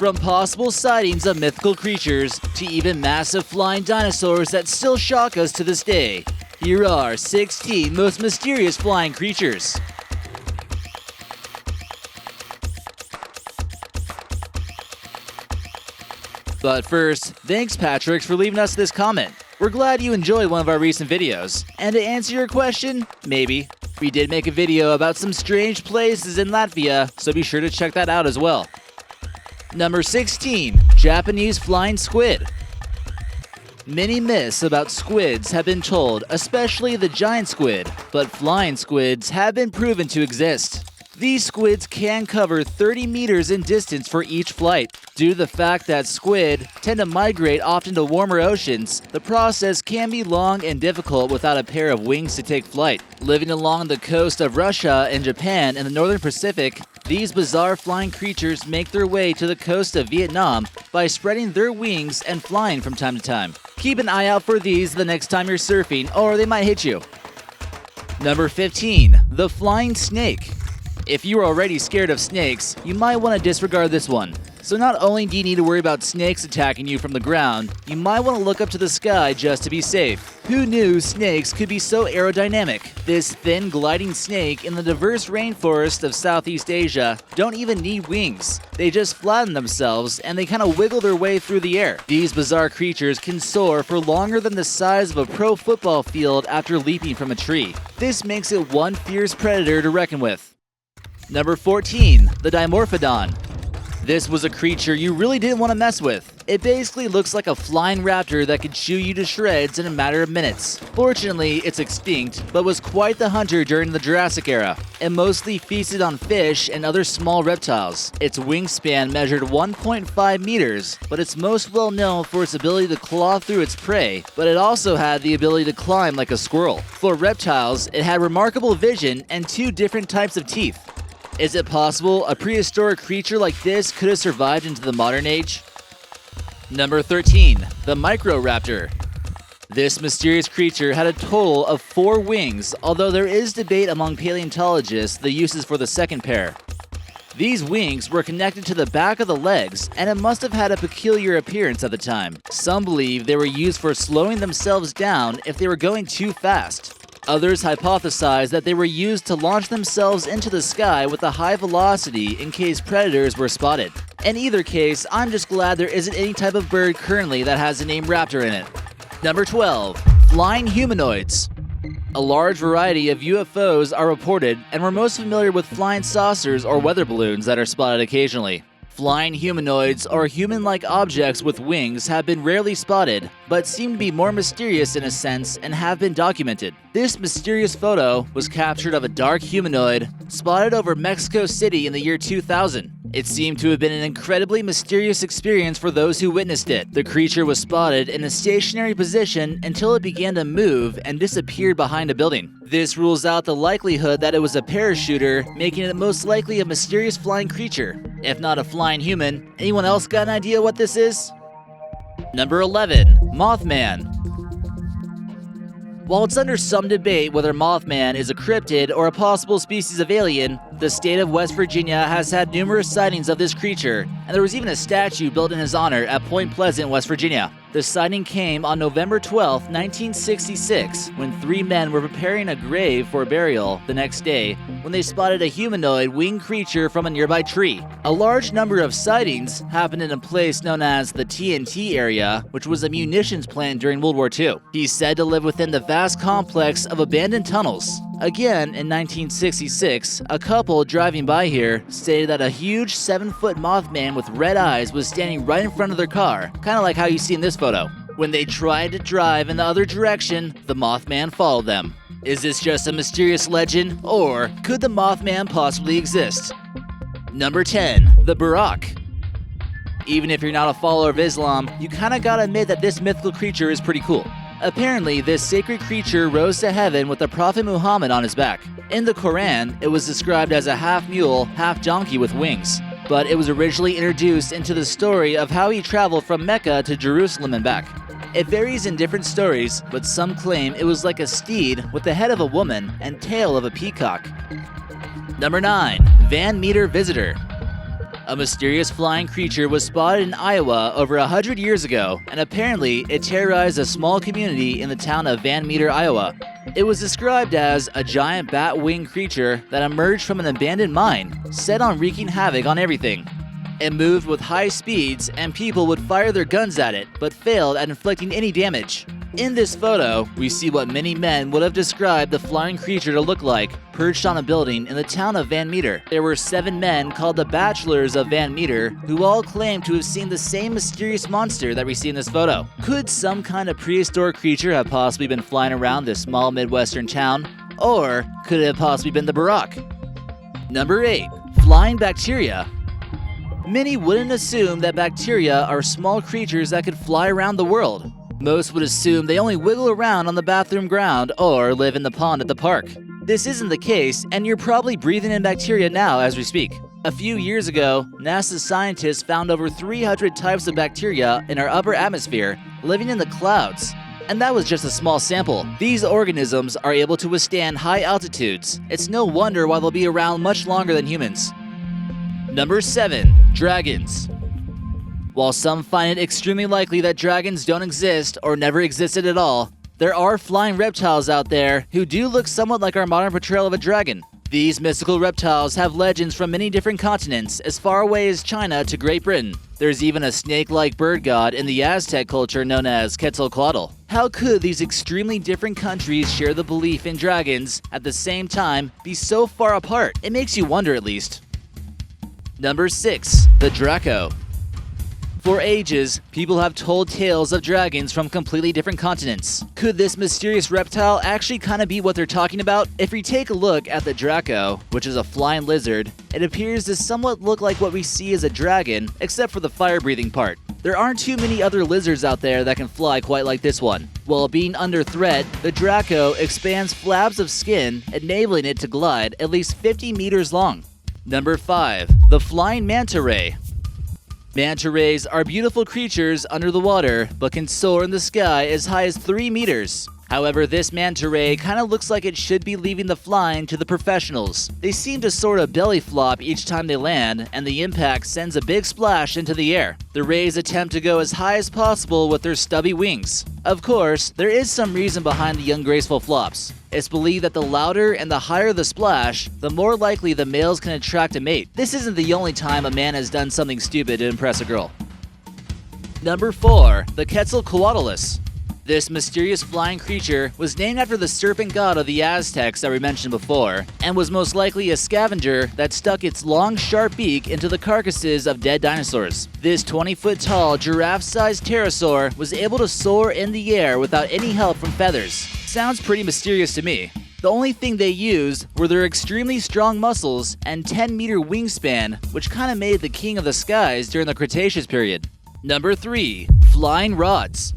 From possible sightings of mythical creatures to even massive flying dinosaurs that still shock us to this day, here are 16 most mysterious flying creatures. But first, thanks Patrick for leaving us this comment. We're glad you enjoyed one of our recent videos. And to answer your question, maybe. We did make a video about some strange places in Latvia, so be sure to check that out as well. Number 16. Japanese flying squid. Many myths about squids have been told, especially the giant squid, but flying squids have been proven to exist. These squids can cover 30 meters in distance for each flight. Due to the fact that squid tend to migrate often to warmer oceans, the process can be long and difficult without a pair of wings to take flight. Living along the coast of Russia and Japan in the northern Pacific, these bizarre flying creatures make their way to the coast of Vietnam by spreading their wings and flying from time to time. Keep an eye out for these the next time you're surfing, or they might hit you. Number 15. The flying snake. If you are already scared of snakes, you might want to disregard this one. So not only do you need to worry about snakes attacking you from the ground, you might want to look up to the sky just to be safe. Who knew snakes could be so aerodynamic? This thin gliding snake in the diverse rainforest of Southeast Asia don't even need wings. They just flatten themselves and they kind of wiggle their way through the air. These bizarre creatures can soar for longer than the size of a pro football field after leaping from a tree. This makes it one fierce predator to reckon with. Number 14. The Dimorphodon. This was a creature you really didn't want to mess with. It basically looks like a flying raptor that could chew you to shreds in a matter of minutes. Fortunately, it's extinct, but was quite the hunter during the Jurassic era. It mostly feasted on fish and other small reptiles. Its wingspan measured 1.5 meters, but it's most well known for its ability to claw through its prey, but it also had the ability to climb like a squirrel. For reptiles, it had remarkable vision and 2 different types of teeth. Is it possible a prehistoric creature like this could have survived into the modern age? Number 13. The Microraptor. This mysterious creature had a total of 4 wings, although there is debate among paleontologists the uses for the second pair. These wings were connected to the back of the legs, and it must have had a peculiar appearance at the time. Some believe they were used for slowing themselves down if they were going too fast. Others hypothesize that they were used to launch themselves into the sky with a high velocity in case predators were spotted. In either case, I'm just glad there isn't any type of bird currently that has the name raptor in it. Number 12. Flying humanoids. A large variety of UFOs are reported, and we're most familiar with flying saucers or weather balloons that are spotted occasionally. Flying humanoids, or human-like objects with wings, have been rarely spotted, but seem to be more mysterious in a sense and have been documented. This mysterious photo was captured of a dark humanoid spotted over Mexico City in the year 2000. It seemed to have been an incredibly mysterious experience for those who witnessed it. The creature was spotted in a stationary position until it began to move and disappeared behind a building. This rules out the likelihood that it was a parachuter, making it most likely a mysterious flying creature. If not a flying human, anyone else got an idea what this is? Number 11. Mothman. While it's under some debate whether Mothman is a cryptid or a possible species of alien, the state of West Virginia has had numerous sightings of this creature, and there was even a statue built in his honor at Point Pleasant, West Virginia. The sighting came on November 12, 1966, when 3 men were preparing a grave for burial the next day when they spotted a humanoid winged creature from a nearby tree. A large number of sightings happened in a place known as the TNT area, which was a munitions plant during World War II. He's said to live within the vast complex of abandoned tunnels. Again, in 1966, a couple driving by here stated that a huge 7-foot Mothman with red eyes was standing right in front of their car, kind of like how you see in this photo. When they tried to drive in the other direction, the Mothman followed them. Is this just a mysterious legend, or could the Mothman possibly exist? Number 10. The Burak. Even if you're not a follower of Islam, you kinda gotta admit that this mythical creature is pretty cool. Apparently, this sacred creature rose to heaven with the Prophet Muhammad on his back. In the Quran, it was described as a half-mule, half-donkey with wings, but it was originally introduced into the story of how he traveled from Mecca to Jerusalem and back. It varies in different stories, but some claim it was like a steed with the head of a woman and tail of a peacock. Number 9. Van Meter Visitor. A mysterious flying creature was spotted in Iowa over 100 years ago, and apparently it terrorized a small community in the town of Van Meter, Iowa. It was described as a giant bat-winged creature that emerged from an abandoned mine, set on wreaking havoc on everything. It moved with high speeds, and people would fire their guns at it, but failed at inflicting any damage. In this photo, we see what many men would have described the flying creature to look like, perched on a building in the town of Van Meter. There were 7 men called the Bachelors of Van Meter, who all claimed to have seen the same mysterious monster that we see in this photo. Could some kind of prehistoric creature have possibly been flying around this small Midwestern town? Or could it have possibly been the Barak? Number 8. Flying bacteria. Many wouldn't assume that bacteria are small creatures that could fly around the world. Most would assume they only wiggle around on the bathroom ground or live in the pond at the park. This isn't the case, and you're probably breathing in bacteria now as we speak. A few years ago, NASA scientists found over 300 types of bacteria in our upper atmosphere living in the clouds. And that was just a small sample. These organisms are able to withstand high altitudes. It's no wonder why they'll be around much longer than humans. Number 7. Dragons. While some find it extremely likely that dragons don't exist or never existed at all, there are flying reptiles out there who do look somewhat like our modern portrayal of a dragon. These mystical reptiles have legends from many different continents, as far away as China to Great Britain. There's even a snake-like bird god in the Aztec culture known as Quetzalcoatl. How could these extremely different countries share the belief in dragons, at the same time be so far apart? It makes you wonder, at least. Number 6. The Draco. For ages, people have told tales of dragons from completely different continents. Could this mysterious reptile actually kind of be what they're talking about? If we take a look at the Draco, which is a flying lizard, it appears to somewhat look like what we see as a dragon, except for the fire-breathing part. There aren't too many other lizards out there that can fly quite like this one. While being under threat, the Draco expands flabs of skin, enabling it to glide at least 50 meters long. Number 5. The Flying Manta Ray. Manta rays are beautiful creatures under the water, but can soar in the sky as high as 3 meters. However, this manta ray kind of looks like it should be leaving the flying to the professionals. They seem to sort of belly flop each time they land, and the impact sends a big splash into the air. The rays attempt to go as high as possible with their stubby wings. Of course, there is some reason behind the ungraceful flops. It's believed that the louder and the higher the splash, the more likely the males can attract a mate. This isn't the only time a man has done something stupid to impress a girl. Number 4. The Quetzalcoatlus. This mysterious flying creature was named after the serpent god of the Aztecs that we mentioned before, and was most likely a scavenger that stuck its long, sharp beak into the carcasses of dead dinosaurs. This 20-foot-tall, giraffe-sized pterosaur was able to soar in the air without any help from feathers. Sounds pretty mysterious to me. The only thing they used were their extremely strong muscles and 10-meter wingspan, which kinda made the king of the skies during the Cretaceous period. Number 3. Flying rods.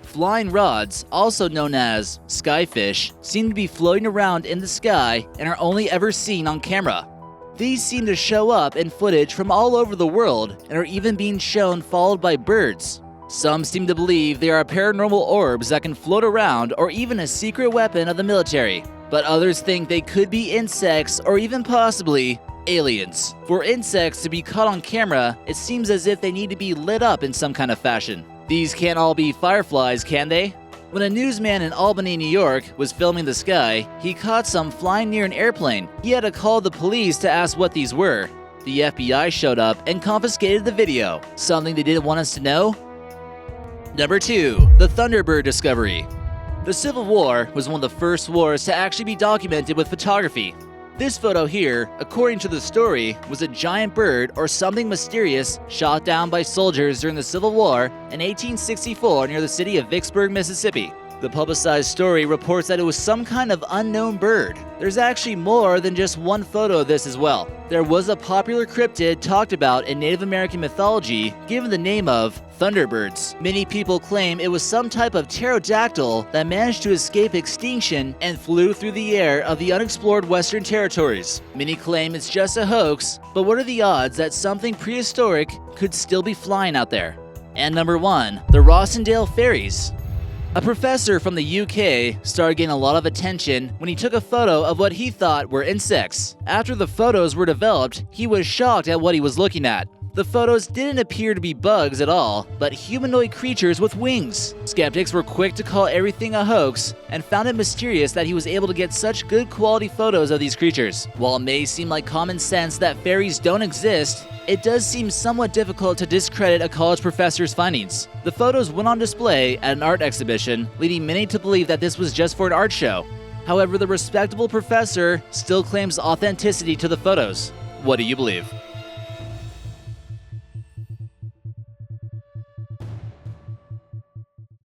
Flying rods, also known as skyfish, seem to be floating around in the sky and are only ever seen on camera. These seem to show up in footage from all over the world and are even being shown followed by birds. Some seem to believe they are paranormal orbs that can float around or even a secret weapon of the military. But others think they could be insects or even possibly aliens. For insects to be caught on camera, it seems as if they need to be lit up in some kind of fashion. These can't all be fireflies, can they? When a newsman in Albany, New York was filming the sky, he caught some flying near an airplane. He had to call the police to ask what these were. The FBI showed up and confiscated the video. Something they didn't want us to know? Number 2. The Thunderbird Discovery. The Civil War was one of the first wars to actually be documented with photography. This photo here, according to the story, was a giant bird or something mysterious shot down by soldiers during the Civil War in 1864 near the city of Vicksburg, Mississippi. The publicized story reports that it was some kind of unknown bird. There's actually more than just one photo of this as well. There was a popular cryptid talked about in Native American mythology given the name of Thunderbirds. Many people claim it was some type of pterodactyl that managed to escape extinction and flew through the air of the unexplored Western territories. Many claim it's just a hoax, but what are the odds that something prehistoric could still be flying out there? And number 1, the Rossendale Fairies. A professor from the UK started getting a lot of attention when he took a photo of what he thought were insects. After the photos were developed, he was shocked at what he was looking at. The photos didn't appear to be bugs at all, but humanoid creatures with wings. Skeptics were quick to call everything a hoax and found it mysterious that he was able to get such good quality photos of these creatures. While it may seem like common sense that fairies don't exist, it does seem somewhat difficult to discredit a college professor's findings. The photos went on display at an art exhibition, leading many to believe that this was just for an art show. However, the respectable professor still claims authenticity to the photos. What do you believe?